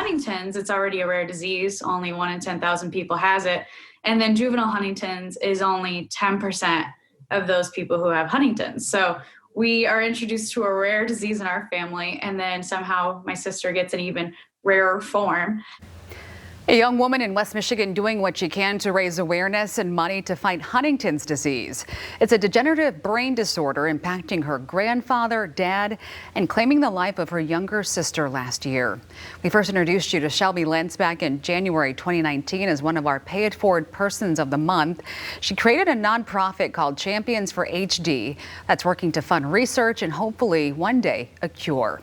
Huntington's, it's already a rare disease. Only 1 in 10,000 people has it. And then juvenile Huntington's is only 10% of those people who have Huntington's. So we are introduced to a rare disease in our family, and then somehow my sister gets an even rarer form. A young woman in West Michigan doing what she can to raise awareness and money to fight Huntington's disease. It's a degenerative brain disorder impacting her grandfather, dad, and claiming the life of her younger sister last year. We first introduced you to Shelby Lentz back in January 2019 as one of our Pay It Forward Persons of the Month. She created a nonprofit called Champions for HD that's working to fund research and hopefully one day a cure.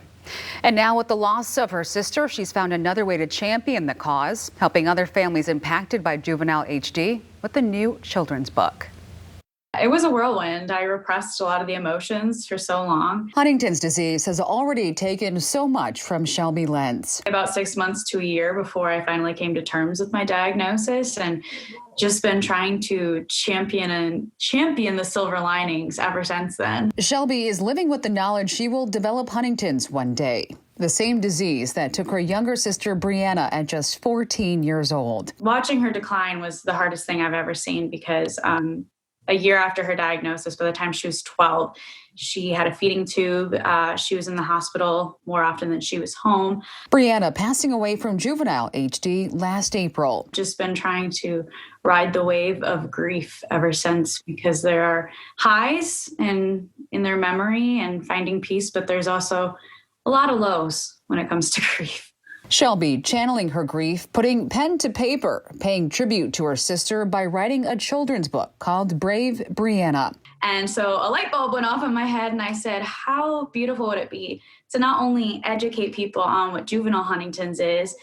And now with the loss of her sister, she's found another way to champion the cause, helping other families impacted by Juvenile HD with a new children's book. It was a whirlwind. I repressed a lot of the emotions for so long. Huntington's disease has already taken so much from Shelby Lentz. About 6 months to a year before I finally came to terms with my diagnosis, and just been trying to champion the silver linings ever since then. Shelby is living with the knowledge she will develop Huntington's one day, the same disease that took her younger sister Brianna at just 14 years old. Watching her decline was the hardest thing I've ever seen because a year after her diagnosis, by the time she was 12, she had a feeding tube. She was in the hospital more often than she was home. Brianna passing away from Juvenile HD last April. Just been trying to ride the wave of grief ever since, because there are highs in their memory and finding peace, but there's also a lot of lows when it comes to grief. Shelby channeling her grief, putting pen to paper, paying tribute to her sister by writing a children's book called Brave Brianna. And so a light bulb went off in my head and I said, how beautiful would it be to not only educate people on what juvenile Huntington's is,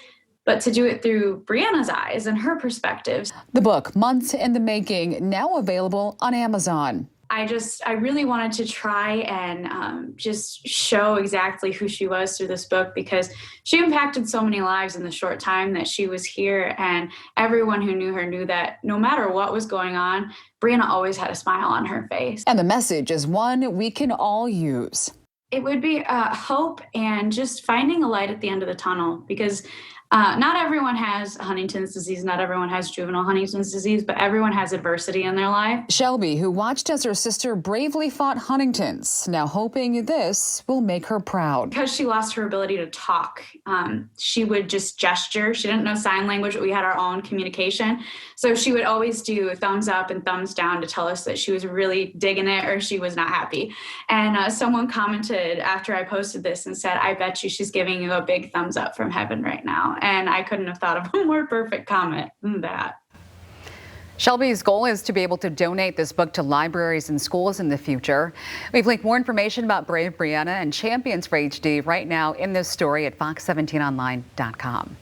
but to do it through Brianna's eyes and her perspectives. The book, months in the making, now available on Amazon. I really wanted to try and just show exactly who she was through this book, because she impacted so many lives in the short time that she was here, and everyone who knew her knew that no matter what was going on, Brianna always had a smile on her face. And the message is one we can all use. It would be hope and just finding a light at the end of the tunnel, because not everyone has Huntington's disease, not everyone has juvenile Huntington's disease, but everyone has adversity in their life. Shelby, who watched as her sister bravely fought Huntington's, now hoping this will make her proud. Because she lost her ability to talk, she would just gesture. She didn't know sign language, but we had our own communication. So she would always do thumbs up and thumbs down to tell us that she was really digging it or she was not happy. And someone commented after I posted this and said, I bet you she's giving you a big thumbs up from heaven right now. And I couldn't have thought of a more perfect comment than that. Shelby's goal is to be able to donate this book to libraries and schools in the future. We've linked more information about Brave Brianna and Champions for HD right now in this story at fox17online.com.